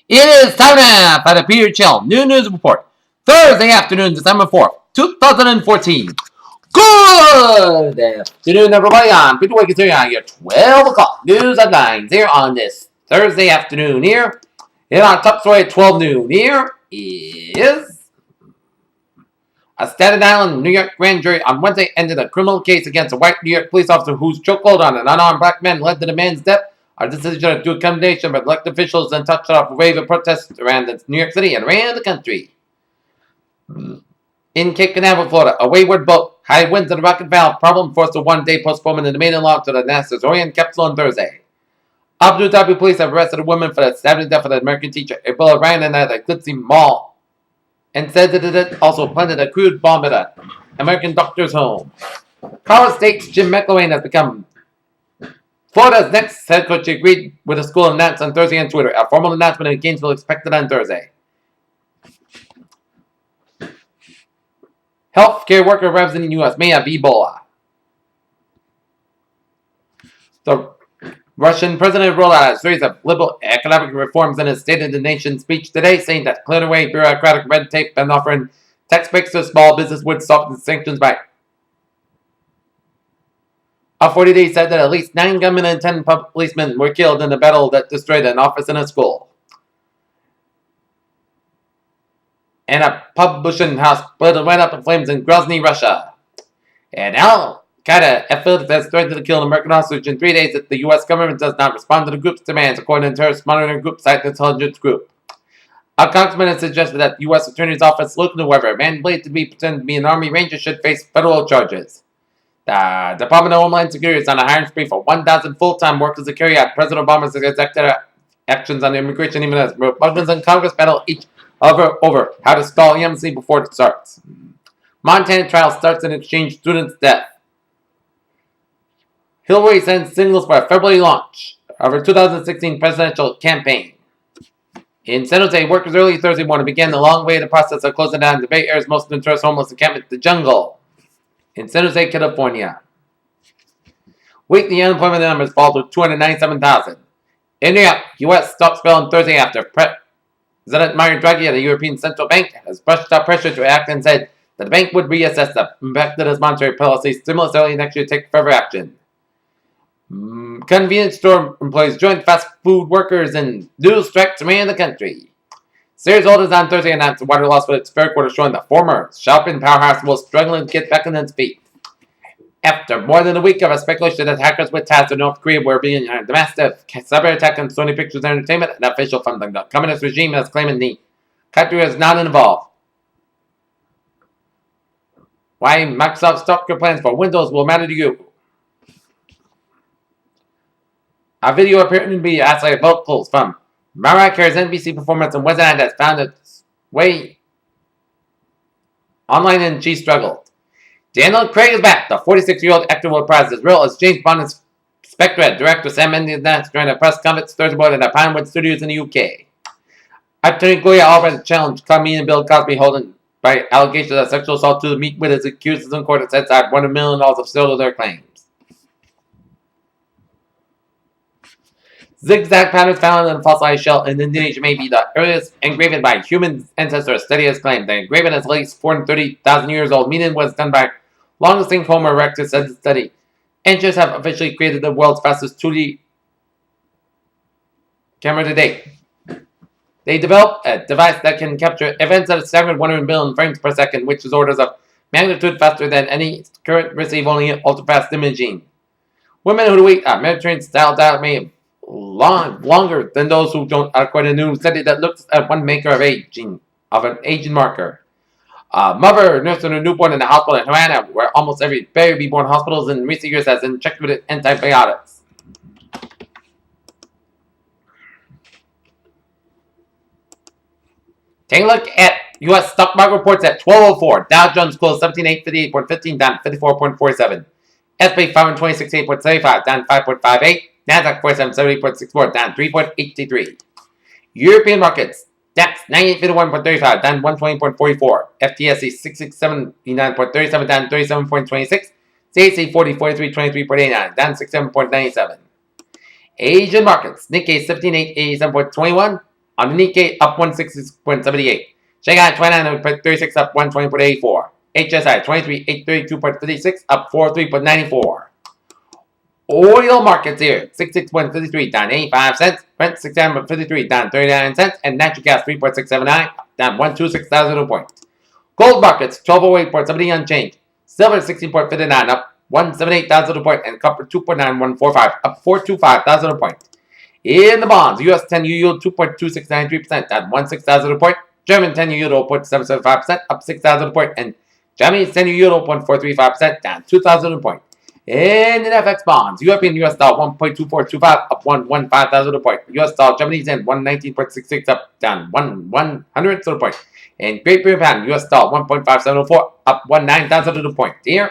It is time now for the Peter Chill Noon News Report. Thursday afternoon, December 4th, 2014. Good afternoon, everybody. I'm Peter Wiggins here on your 12 o'clock news headlines here on this Thursday afternoon here. In our top story at 12 noon here is a Staten Island, New York grand jury on Wednesday ended a criminal case against a white New York police officer whose chokehold on an unarmed black man led to the man's death. Our decision to accommodation by elected officials then touched off a wave of protests around New York City and around the country. In Cape Canaveral, Florida, a wayward boat, high winds and a rocket valve problem forced a one-day postponement in the maiden launch to the NASA's Orion capsule on Thursday. Abu Dhabi police have arrested a woman for the stabbing death of the American teacher April Ryan at the Glitzy Mall, and said that it also planted a crude bomb at an American doctor's home. Colorado State's Jim McElwain has become Florida's next head coach. Agreed with the school announced on Thursday on Twitter. A formal announcement in Gainesville expected on Thursday. Healthcare worker revs in the U.S. may have Ebola. The Russian president rolled out a series of liberal economic reforms in his State of the Nation speech today, saying that clearing away bureaucratic red tape and offering tax breaks to small business would soften sanctions by. A 40-day said that at least 9 gunmen and 10 policemen were killed in a battle that destroyed an office and a school. And a publishing house went up in flames in Grozny, Russia. And Al-Qaeda affiliate has threatened to kill an American hostage in 3 days if the U.S. government does not respond to the group's demands, according to terrorist monitoring group site Intelligence Group. A congressman has suggested that the U.S. Attorney's Office looking whoever man believed to be pretending to be an Army Ranger should face federal charges. The Department of Homeland Security is on a hiring spree for 1,000 full-time workers to carry out President Obama's executive actions on immigration, even as Republicans in Congress battle each other over how to stall the embassy before it starts. Montana trial starts in exchange student's death. Hillary sends signals for a February launch of her 2016 presidential campaign. In San Jose, workers early Thursday morning began the long-awaited process of closing down the Bay Area's most notorious homeless encampment, the Jungle, in San Jose, California. Weekly unemployment numbers fall to 297,000. In New York, U.S. stocks fell on Thursday after President Mario Draghi of the European Central Bank has brushed up pressure to act and said that the bank would reassess the impact of its monetary policy stimulus early next year to take further action. Convenience store employees joined fast food workers in new strikes around the country. Sears Holdings on Thursday announced a water loss for its third quarter, showing the former shopping powerhouse was struggling to get back on its feet. After more than a week of a speculation that hackers with ties to North Korea were behind the massive cyber attack on Sony Pictures Entertainment, an official from the communist regime is claiming the country is not involved. Why Microsoft stopped your plans for Windows will matter to you. A video appearing to be outside vocals from Mariah Carey's NBC performance on Wednesday night has found its way online and she struggled. Daniel Craig is back. The 46-year-old actor will reprise his role as James Bond Spectre. Director Sam Mendes announced during a press conference Thursday morning at Pinewood Studios in the UK. Attorney Gloria Allred challenged comedian Bill Cosby holding by allegations of sexual assault to meet with his accusers in court and set aside $1 million of still their claims. Zigzag patterns found in a fossilized shell in Indonesia may be the earliest engraving by human ancestors, study has claimed. The engraving is at least 430,000 years old, meaning it was done by long-extinct Homo erectus, said the study. Engineers have officially created the world's fastest 2D camera to date. They developed a device that can capture events at a staggering 100 million frames per second, which is orders of magnitude faster than any current receive-only ultra-fast imaging. Women who eat a Mediterranean-style diet may have longer than those who don't, according to a new study that looks at one maker of an aging marker. A mother nursing a newborn in a hospital in Havana, where almost every baby born hospital in recent years has been injected with antibiotics. Take a look at U.S. stock market reports at 12:04. Dow Jones closed 17,858.15, down 54.47. S&P 526.8.75, down 5.58. Nasdaq 4770.64, down 3.83. European markets, DAX 9851.35, down 120.44. FTSE 6679.37, down 37.26. CAC 4043.23.89, down 67.97. Asian markets, Nikkei 17887.21, On the Nikkei, up 166.78. Shanghai 29.36, up 120.84. HSI 23,832.56, up 43.94. Oil markets here, 66.53, down 85 cents. Brent 67.53, down 39 cents. And natural gas 3.679, down 126,000 points. Gold markets 1208.70 unchanged. Silver 16.59, up 178,000 points. And copper 2.9145, up 425,000 points. In the bonds, US 10-year yield 2.2693%, down 16,000 points. German 10-year yield 0.775%, up 6,000 points. And Japanese 10-year yield 0.435%, down 2,000 points. And in FX bonds, European US dollar 1.2425, up 115,000 points. US dollar Japanese yen 119.66, up down 100 points. And Great Britain pound US dollar 1.5704, up 19,000 points. Here,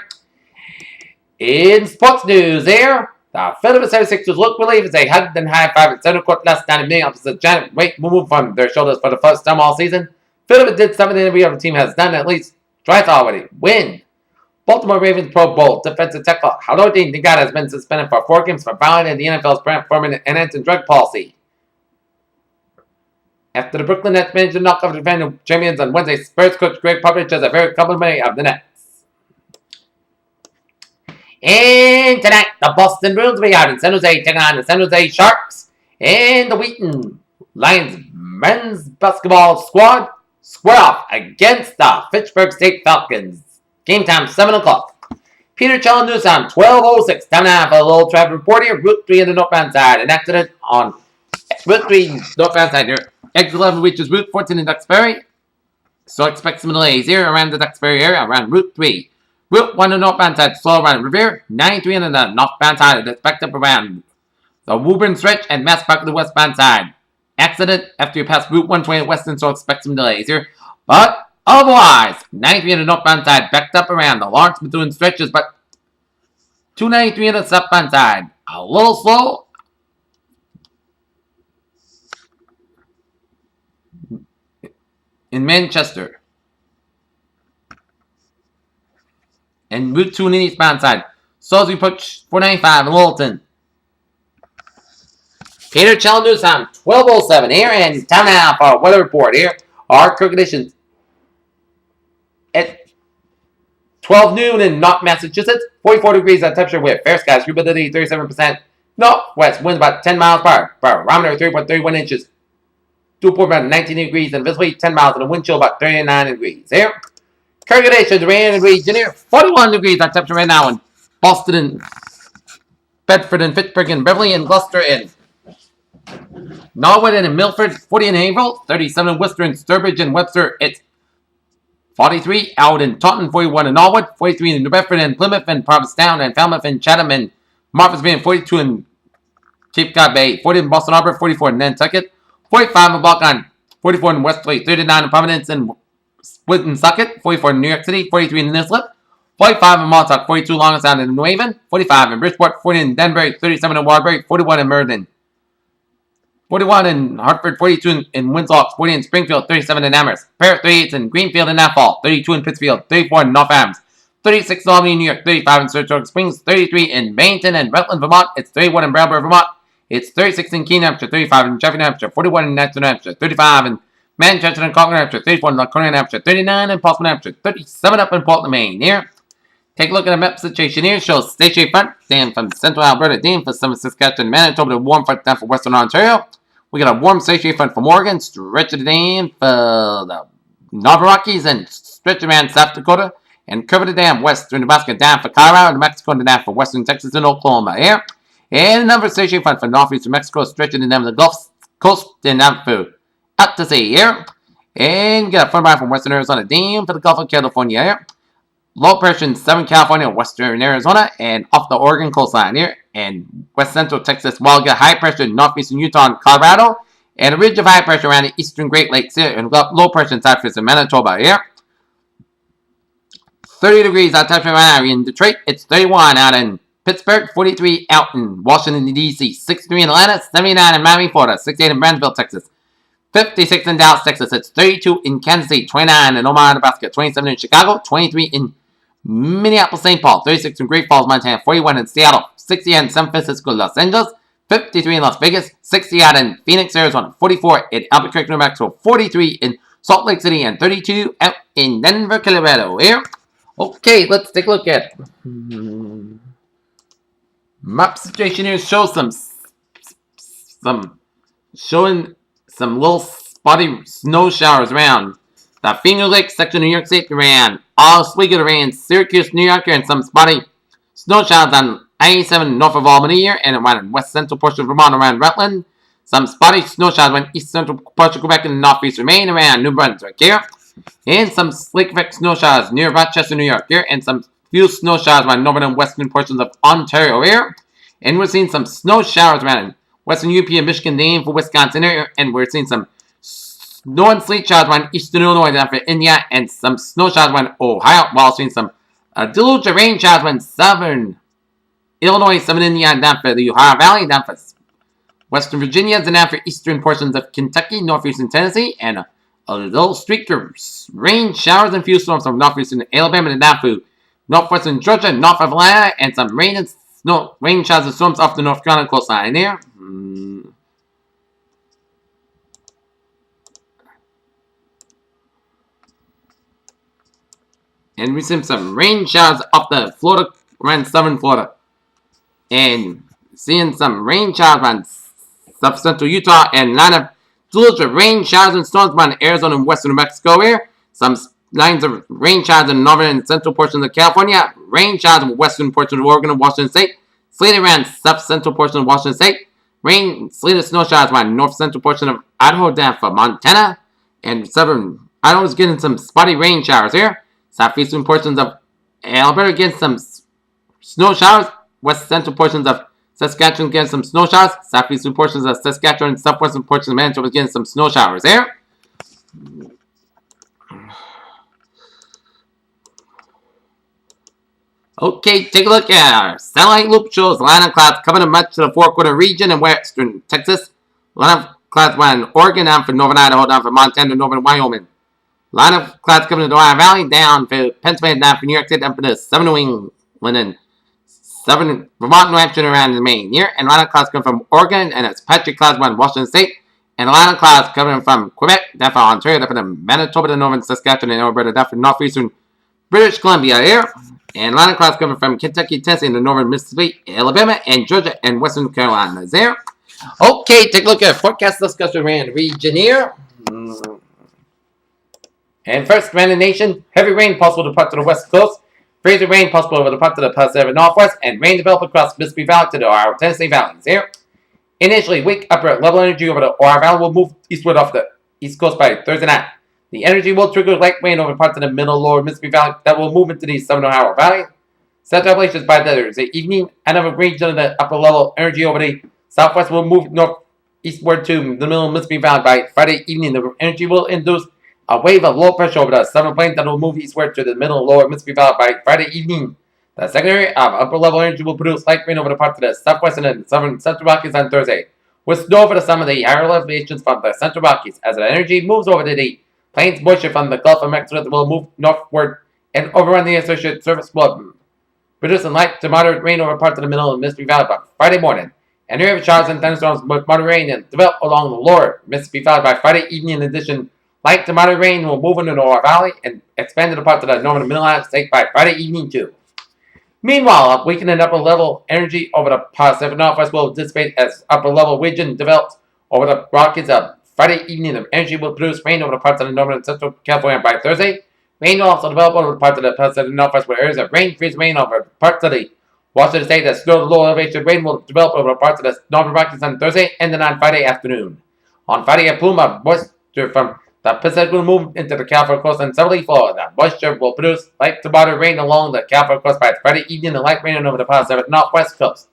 in sports news, here, the Philadelphia 76ers look relieved as they hugged and high-fived at center court last night, admitting opposite giant weight moved from their shoulders for the first time all season. Philadelphia did something every other team has done at least twice already. Win. Baltimore Ravens Pro Bowl defensive tackle Haloti Ngata has been suspended for 4 games for violating the NFL's permanent and anti-drug policy. After the Brooklyn Nets managed to knock off the defending champions on Wednesday, Spurs coach Greg Popovich has a very complimentary of the Nets. And tonight, the Boston Bruins will be out in San Jose taking on the San Jose Sharks. And the Wheaton Lions men's basketball squad square off against the Fitchburg State Falcons. Game time, 7 o'clock. Peter Chell News Time, 12:06. Time now for a little traffic report here. Route 3 in the northbound side. An accident on Route 3 northbound side here. Exit 11 reaches Route 14 in Duxbury. So expect some delays here around the Duxbury area around Route 3. Route 1 in the northbound side, slow around Revere. 93 in the northbound side, it's backed up around the Woburn Stretch and Mass Park on the westbound side. Accident after you pass Route 120 western, so expect some delays here. But otherwise, 93 in the northbound side, backed up around the Lawrence Methuen stretches, but 293 in the southbound side, a little slow. In Manchester. And Route 2 on the eastbound side. So as we approach 495 in Littleton. Peter Chell News Time, 12:07 here, and time now for our weather report here. Our current conditions at 12 noon in North Massachusetts, 44 degrees at temperature with fair skies, humidity 37%, northwest winds about 10 miles per hour, barometer 3.31 inches, dew point about 19 degrees, and visibility 10 miles, and the wind chill about 39 degrees. Here, current conditions, rain and region here, 41 degrees at temperature right now in Boston and Bedford and Fitchburg and Beverly and Gloucester and Norwood and Milford, 40 in Haverhill, 37 in Worcester and Sturbridge and Webster. It's 43 out in Taunton, 41 in Norwood, 43 in New Bedford and Plymouth and Provincetown and Falmouth and Chatham and Martha's Bay, 42 in Cape Cod Bay, 40 in Boston Harbor, 44 in Nantucket, 45 in Balkan, 44 in Westlake, 39 in Providence and Woonsocket, 44 in New York City, 43 in Nislip, 45 in Montauk, 42 Long Island and New Haven, 45 in Bridgeport, 40 in Danbury, 37 in Waterbury, 41 in Meriden, 41 in Hartford, 42 in Windsor, 40 in Springfield, 37 in Amherst, 38 in Greenfield and Athol, 32 in Pittsfield, 34 in North Adams, 36 in Albany, New York, 35 in Saratoga Springs, 33 in Barrington and Rutland, Vermont, it's 31 in Brattleboro, Vermont, it's 36 in Keene, Hampshire, 35 in Sheffield, Hampshire, 41 in Natchez, Hampshire, 35 in Manchester and Concord, Hampshire, 34 in Laconia, Hampshire, 39 in Portsmouth, Hampshire, 37 up in Portland, Maine. Here, take a look at the map situation here. Shows stationary front, down from central Alberta, down for southern Saskatchewan, Manitoba, to warm front down for western Ontario. We got a warm stationary front from Oregon, stretch it down for the Northern Rockies, and stretch around South Dakota, and cover it down western Nebraska, down for Colorado, New Mexico, and down for western Texas and Oklahoma. Here, and another stationary front for northeastern Mexico, stretching it down the Gulf Coast and down for out to sea here. And get a front line from western Arizona, down for the Gulf of California here. Low pressure in southern California, western Arizona, and off the Oregon coastline here. And west central Texas, while get high pressure in northeastern Utah and Colorado. And a ridge of high pressure around the eastern Great Lakes here. And low pressure in southwestern Manitoba here. 30 degrees out temperature right now in Detroit. It's 31 out in Pittsburgh, 43 out in Washington, D.C., 63 in Atlanta, 79 in Miami, Florida, 68 in Brownsville, Texas, 56 in Dallas, Texas. It's 32 in Kansas City, 29 in Omaha, Nebraska, 27 in Chicago, 23 in Minneapolis, St. Paul, 36 in Great Falls, Montana, 41 in Seattle, 60 in San Francisco, Los Angeles, 53 in Las Vegas, 60 out in Phoenix, Arizona, 44 in Albuquerque, New Mexico, 43 in Salt Lake City, and 32 out in Denver, Colorado. Here. Okay, let's take a look at map situation here. Shows showing some little spotty snow showers around the Finger Lake section of New York State, around Oswego, around Syracuse, New York, and some spotty snow showers on I-87 north of Albany here, and around west central portion of Vermont around Rutland. Some spotty snow showers around east central portion of Quebec and northeastern Maine around New Brunswick here. And some slick effect snow showers near Rochester, New York here, and some few snow showers around northern and western portions of Ontario here. And we're seeing some snow showers around western UP and Michigan, Maine for Wisconsin here, and we're seeing some snow and sleet showers around eastern Illinois down for India, and some snow showers around Ohio, while seeing some deluge of rain showers around southern Illinois, southern Indiana, down for the Ohio Valley, down for western Virginia, and down for eastern portions of Kentucky, northeastern Tennessee, and a little streak of rain showers and few storms from northeastern Alabama and down to northwestern Georgia, north of Atlanta, and some rain and snow, rain showers and storms off the North Carolina coastline there. And we see some rain showers off the Florida, around southern Florida. And seeing some rain showers around central Utah, and line of deluge of rain showers and storms around Arizona and western New Mexico here. Some lines of rain showers in northern and central portions of California. Rain showers in western portions of Oregon and Washington State. Sleet around south-central portion of Washington State. Rain, sleet, and snow showers around north-central portion of Idaho down for Montana. And southern Idaho is getting some spotty rain showers here. Southeastern portions of Alberta getting some snow showers. West-central portions of Saskatchewan getting some snow showers. Southeastern portions of Saskatchewan and southwestern portions of Manitoba getting some snow showers there. Okay, take a look at our satellite loop. Shows line of clouds covering much of the Four Corner region in western Texas. Line of clouds around Oregon, down for northern Idaho, down for Montana, northern Wyoming. Line of clouds covering the Ohio Valley, down for Pennsylvania, down for New York State, down for the southern New England, and southern Vermont, New Hampshire, around the Maine here. And line of clouds coming from Oregon, and it's patchy clouds around Washington State. And a line of clouds coming from Quebec, down for Ontario, down for the Manitoba, the northern Saskatchewan, and Alberta, down for northeastern British Columbia here. And line of clouds coming from Kentucky, Tennessee, and the northern Mississippi, Alabama, and Georgia, and western Carolina there. Okay, take a look at forecast discussion around the region here. And first, around the nation, heavy rain possible to parts of the west coast. Freezing rain possible over the parts of the Pacific Northwest, and rain develop across Mississippi Valley to the Ohio Tennessee valleys here. Initially, weak upper level energy over the Ohio Valley will move eastward off the east coast by Thursday night. The energy will trigger light rain over parts of the middle lower Mississippi Valley that will move into the southern Ohio Valley. Central Appalachians by Thursday evening, another region of the upper level energy over the southwest will move northeastward to the middle Mississippi Valley by Friday evening. The energy will induce a wave of low pressure over the southern plains that will move eastward to the middle and lower Mississippi Valley by Friday evening. The secondary of upper level energy will produce light rain over the parts of the southwest and southern Central Rockies on Thursday, with snow over some of the higher elevations from the Central Rockies. As the energy moves over to the plains, moisture from the Gulf of Mexico will move northward and overrun the associated surface flood, producing light to moderate rain over parts of the middle of Mississippi Valley by Friday morning. And heavy showers and thunderstorms with moderate rain and develop along the lower Mississippi Valley by Friday evening. In addition, light to moderate rain will move into the Ohio Valley and expand to the parts of the northern and middle Atlantic State by Friday evening too. Meanwhile, a weakened upper level energy over the Pacific Northwest will dissipate as upper level region develops over the Rockies. Friday evening, the energy will produce rain over the parts of the northern and central California by Thursday. Rain will also develop over the parts of the Pacific Northwest where areas of rain, freeze rain over parts of the Washington State that snow low elevation. Rain will develop over parts of the northern Rockies on Thursday and then on Friday afternoon. On Friday, a plume of moisture from the Pacific will move into the California coast and southerly Florida. Moisture will produce light to moderate rain along the California coast by Friday evening and light rain over the Pacific Northwest coast.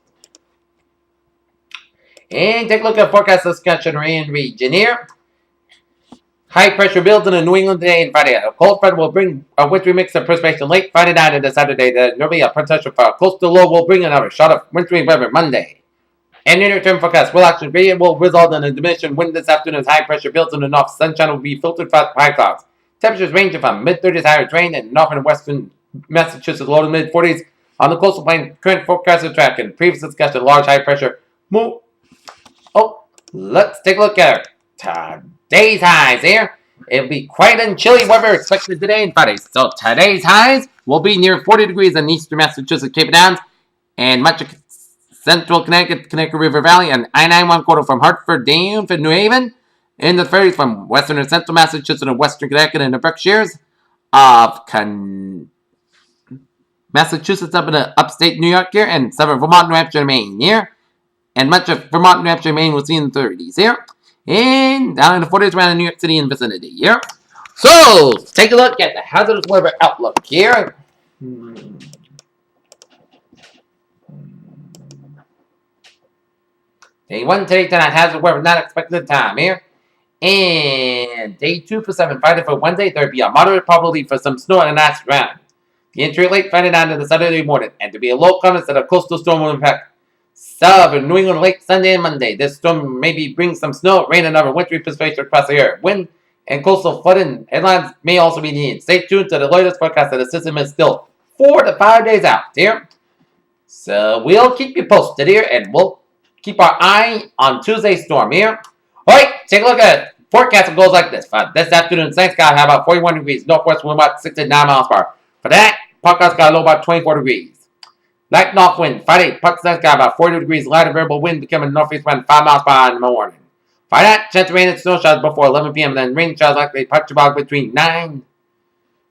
And take a look at forecast discussion around region here. High pressure builds in the New England today and Friday. A cold front will bring a wintry mix of precipitation late Friday night into Saturday. There will be a potential for a coastal low will bring another shot of wintry weather Monday. And near-term forecast will actually be it will result in a diminution wind this afternoon as high pressure builds in the north. Sunshine will be filtered by high clouds. Temperatures ranging from mid-30s higher rain in northern and western Massachusetts, low to mid-40s on the coastal plain. Current forecast track and previous discussion, large high pressure move Oh, let's take a look at today's highs here. It'll be quite and chilly weather expected today and Friday. So today's highs will be near 40 degrees in eastern Massachusetts, Cape Downs, and much of central Connecticut, Connecticut River Valley, and I-91 from Hartford down to New Haven, in the 30s from western and central Massachusetts and western Connecticut and the Berkshires of Massachusetts up in the upstate New York here, and southern Vermont, New Hampshire, and Maine here. And much of Vermont, New Hampshire, and Maine we'll see in the 30s here. And down in the 40s around New York City and vicinity here. So, take a look at the hazardous weather outlook here. Day 1 today tonight, hazardous weather not expected time here. And day 2 for 7 Friday for Wednesday, there'll be a moderate probability for some snow and ice around. The entry late Friday night into the Saturday morning, and to be a low current that a coastal storm will impact southern New England late Sunday and Monday. This storm maybe brings some snow, rain, and other wintry precipitation across the area. Wind and coastal flooding headlines may also be needed. Stay tuned to the latest forecast that the system is still 4 to 5 days out here. So we'll keep you posted here, and we'll keep our eye on Tuesday's storm here. Alright, take a look at it. Forecast goes like this. This afternoon, sunny sky, high about 41 degrees. Northwest wind about 69 miles per hour. For that, Parkhouse got a low about 24 degrees. Light north wind. Friday, Parkhouse got about 42 degrees. Lighter variable wind becoming northeast wind 5 miles per hour in the morning. For that, chance of rain and snow showers before 11 p.m. Then rain showers likely Patchbog between 9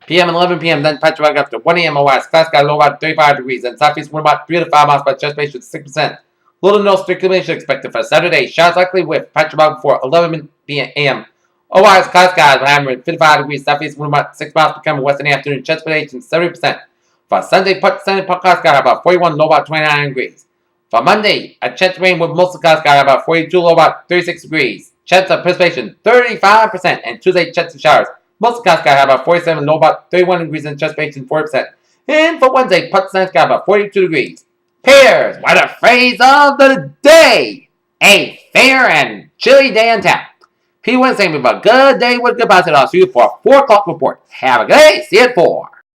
p.m. and 11 p.m. Then Patchbog after 1 a.m. west. Clouds got a low about 35 degrees. And southeast wind about 3 to 5 miles per hour. Chance ratio 6%. Little to no circulation expected for Saturday. Showers likely with Patchbog before 11 p.m. Otherwise, cloud skies will hammer at 55 degrees. Southeast wind about 6 miles per hour. West in the afternoon. Chance precipitation 70%. For Sunday, cloud sky about 41, low about 29 degrees. For Monday, a chance of rain with most of the cloud sky about 42, low about 36 degrees. Chance of precipitation 35%. And Tuesday, chance of showers. Most of the cloud sky about 47, low about 31 degrees, and chance precipitation 40%. And for Wednesday, sky about 42 degrees. Pairs, what a phrase of the day! A fair and chilly day in town. P. Wednesday, with a good day with good positive. I'll see you for a 4 o'clock report. Have a good day. See you at 4.